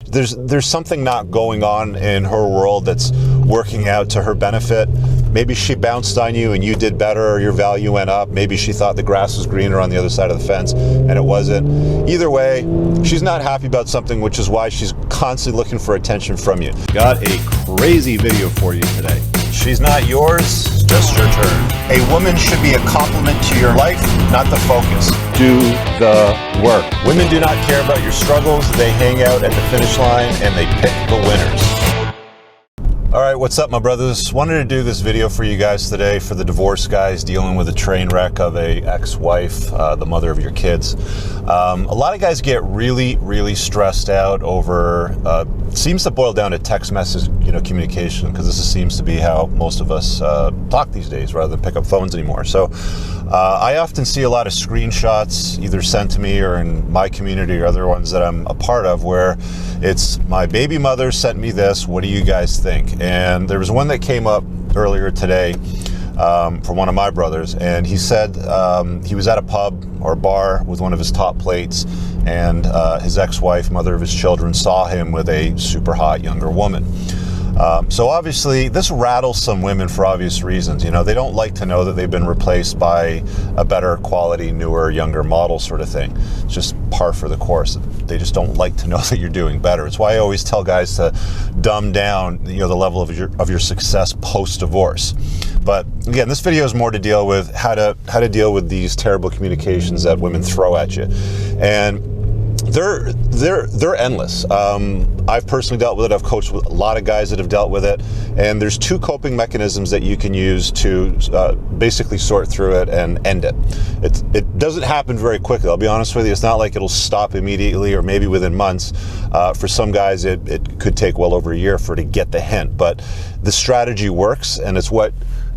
there's something not going on in her world that's working out to her benefit. Maybe she bounced on you and you did better, or your value went up. Maybe she thought the grass was greener on the other side of the fence and it wasn't. Either way, she's not happy about something, which is why she's constantly looking for attention from you. Got a crazy video for you today. She's not yours, just your turn. A woman should be a complement to your life, not the focus. Do the work. Women do not care about your struggles. They hang out at the finish line and they pick the winners. All right, what's up, my brothers? Wanted to do this video for you guys today for the divorce guys dealing with a train wreck of a ex-wife, the mother of your kids. A lot of guys get really stressed out over, seems to boil down to text message, communication, because this seems to be how most of us talk these days rather than pick up phones anymore. So I often see a lot of screenshots either sent to me or in my community or other ones that I'm a part of where it's, my baby mother sent me this, what do you guys think? And there was one that came up earlier today from one of my brothers, and he said he was at a pub or bar with one of his top plates, and his ex-wife, mother of his children, saw him with a super hot younger woman. So obviously this rattles some women for obvious reasons. They don't like to know that they've been replaced by a better quality, newer, younger model sort of thing. It's just par for the course. They just don't like to know that you're doing better. It's why I always tell guys to dumb down, the level of your success post-divorce. But again, this video is more to deal with how to deal with these terrible communications that women throw at you. And they're endless. I've personally dealt with it. I've coached with a lot of guys that have dealt with it. And there's two coping mechanisms that you can use to basically sort through it and end it. It doesn't happen very quickly. I'll be honest with you. It's not like it'll stop immediately or maybe within months. For some guys, it could take well over a year to get the hint. But the strategy works, and it's what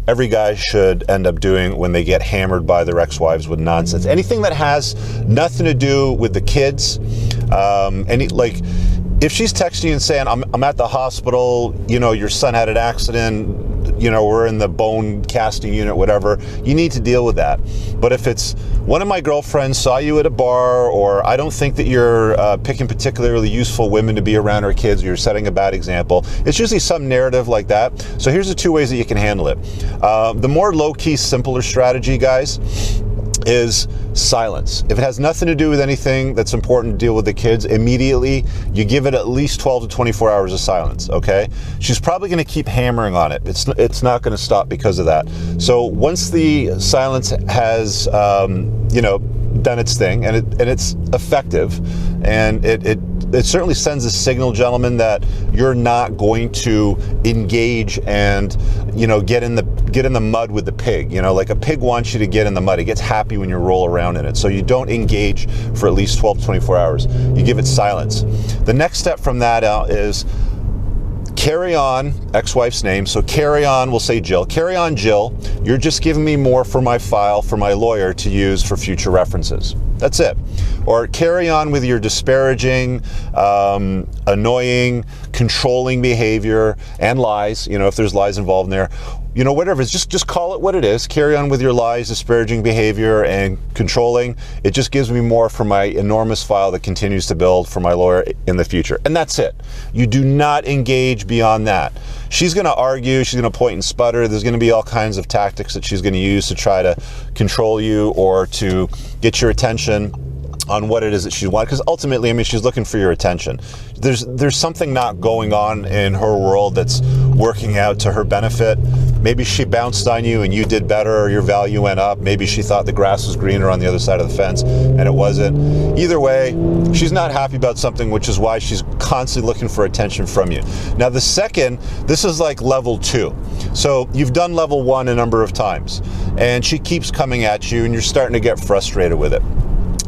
every guy should end up doing when they get hammered by their ex-wives with nonsense. Anything that has nothing to do with the kids, if she's texting you and saying, I'm at the hospital, your son had an accident, we're in the bone casting unit, whatever, you need to deal with that. But if it's, one of my girlfriends saw you at a bar, or I don't think that you're picking particularly useful women to be around our kids, or you're setting a bad example, it's usually some narrative like that. So here's the two ways that you can handle it. The more low-key, simpler strategy, guys, is silence. If it has nothing to do with anything that's important to deal with the kids, immediately you give it at least 12 to 24 hours of silence, okay? She's probably going to keep hammering on it. It's not going to stop because of that. So once the silence has, done its thing, and it's effective, and it certainly sends a signal, gentlemen, that you're not going to engage and get in the mud with the pig. Like a pig wants you to get in the mud. It gets happy when you roll around in it. So you don't engage for at least 12 to 24 hours. You give it silence. The next step from that out is carry on, ex-wife's name, so carry on, we'll say Jill. Carry on, Jill. You're just giving me more for my file, for my lawyer to use for future references. That's it. Or carry on with your disparaging, annoying, controlling behavior and lies, if there's lies involved in there. Whatever, just call it what it is. Carry on with your lies, disparaging behavior, and controlling. It just gives me more for my enormous file that continues to build for my lawyer in the future. And that's it. You do not engage beyond that. She's going to argue, she's going to point and sputter. There's going to be all kinds of tactics that she's going to use to try to control you or to get your attention on what it is that she wants, because ultimately, she's looking for your attention. There's something not going on in her world that's working out to her benefit. Maybe she bounced on you and you did better, or your value went up. Maybe she thought the grass was greener on the other side of the fence and it wasn't. Either way, she's not happy about something, which is why she's constantly looking for attention from you. Now the second, this is like level 2. So you've done level 1 a number of times and she keeps coming at you and you're starting to get frustrated with it.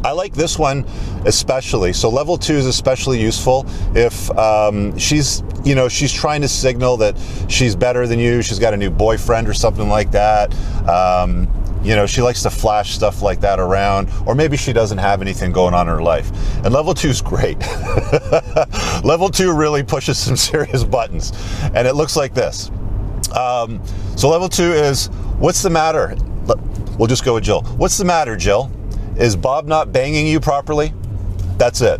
I like this one especially. So level 2 is especially useful if she's trying to signal that she's better than you. She's got a new boyfriend or something like that. She likes to flash stuff like that around, or maybe she doesn't have anything going on in her life. And level 2 is great. Level 2 really pushes some serious buttons, and it looks like this. So level 2 is, what's the matter? We'll just go with Jill. What's the matter, Jill? Is Bob not banging you properly? That's it.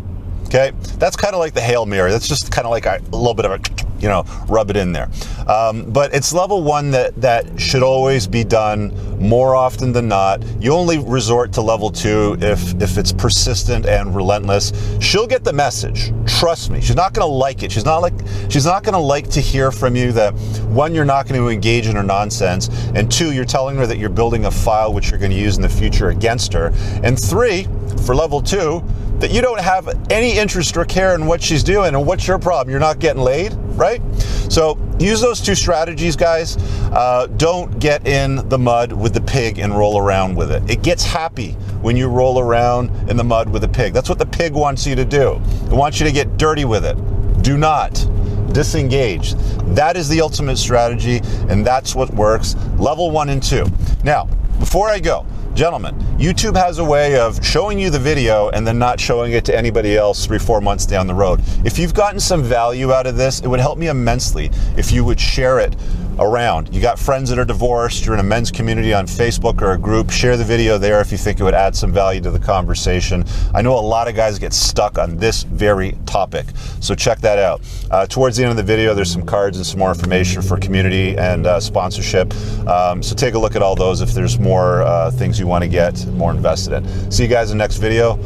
Okay, that's kind of like the Hail Mary. That's just kind of like a little bit of a, you know, rub it in there. But it's level 1 that should always be done more often than not. You only resort to level 2 if it's persistent and relentless. She'll get the message. Trust me. She's not going to like it. She's not going to like to hear from you that, 1, you're not going to engage in her nonsense, and 2, you're telling her that you're building a file which you're going to use in the future against her, and 3, for level 2, that you don't have any interest or care in what she's doing. And what's your problem? You're not getting laid, right? So use those 2 strategies, guys. Don't get in the mud with the pig and roll around with it. It gets happy when you roll around in the mud with a pig. That's what the pig wants you to do. It wants you to get dirty with it. Do not disengage. That is the ultimate strategy, and that's what works. Level 1 and 2. Now, before I go, gentlemen, YouTube has a way of showing you the video and then not showing it to anybody else 3-4 months down the road. If you've gotten some value out of this, it would help me immensely if you would share it around. You got friends that are divorced, you're in a men's community on Facebook or a group, share the video there if you think it would add some value to the conversation. I know a lot of guys get stuck on this very topic, so check that out. Towards the end of the video, there's some cards and some more information for community and sponsorship. So take a look at all those if there's more things you want to get more invested in. See you guys in the next video.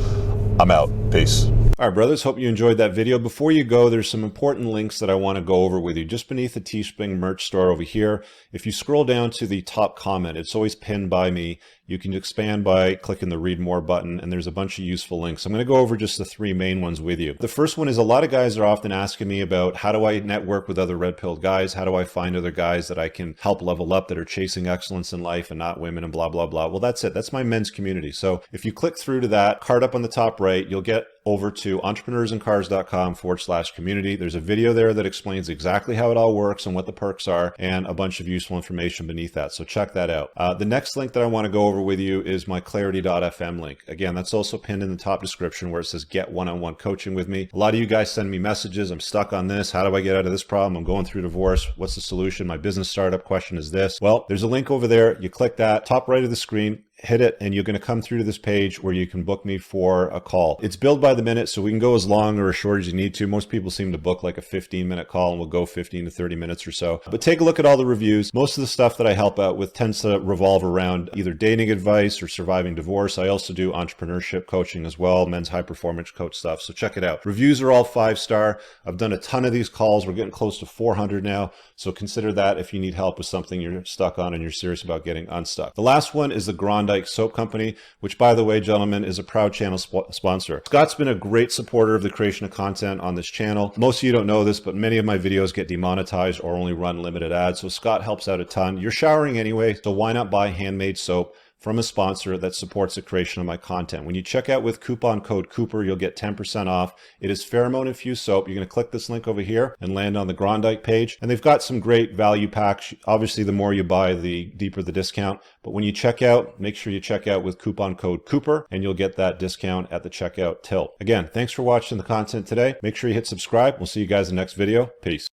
I'm out. Peace. All right, brothers, hope you enjoyed that video. Before you go, there's some important links that I want to go over with you. Just beneath the Teespring merch store over here, if you scroll down to the top comment, it's always pinned by me. You can expand by clicking the read more button, and there's a bunch of useful links. I'm going to go over just the 3 main ones with you. The first one is, a lot of guys are often asking me about, how do I network with other red-pilled guys? How do I find other guys that I can help level up, that are chasing excellence in life and not women and blah, blah, blah. Well, that's it. That's my men's community. So if you click through to that card up on the top right, you'll get over to entrepreneursandcars.com/community. There's a video there that explains exactly how it all works and what the perks are, and a bunch of useful information beneath that. So check that out. The next link that I want to go over with you is my clarity.fm link. Again, that's also pinned in the top description where it says get one-on-one coaching with me. A lot of you guys send me messages. I'm stuck on this. How do I get out of this problem? I'm going through divorce. What's the solution? My business startup question is this. Well, there's a link over there. You click that, top right of the screen, hit it, and you're going to come through to this page where you can book me for a call. It's billed by the minute, so we can go as long or as short as you need to. Most people seem to book like a 15-minute call, and we'll go 15 to 30 minutes or so. But take a look at all the reviews. Most of the stuff that I help out with tends to revolve around either dating advice or surviving divorce. I also do entrepreneurship coaching as well, men's high performance coach stuff. So check it out. Reviews are all 5-star. I've done a ton of these calls. We're getting close to 400 now. So consider that if you need help with something you're stuck on and you're serious about getting unstuck. The last one is the Grondike Soap Company, which, by the way, gentlemen, is a proud channel sponsor. Scott's been a great supporter of the creation of content on this channel. Most of you don't know this, but many of my videos get demonetized or only run limited ads. So Scott helps out a ton. You're showering anyway, so why not buy handmade soap from a sponsor that supports the creation of my content? When you check out with coupon code Cooper, you'll get 10% off. It is pheromone infused soap. You're going to click this link over here and land on the Grondike page. And they've got some great value packs. Obviously, the more you buy, the deeper the discount. But when you check out, make sure you check out with coupon code Cooper, and you'll get that discount at the checkout till. Again, thanks for watching the content today. Make sure you hit subscribe. We'll see you guys in the next video. Peace.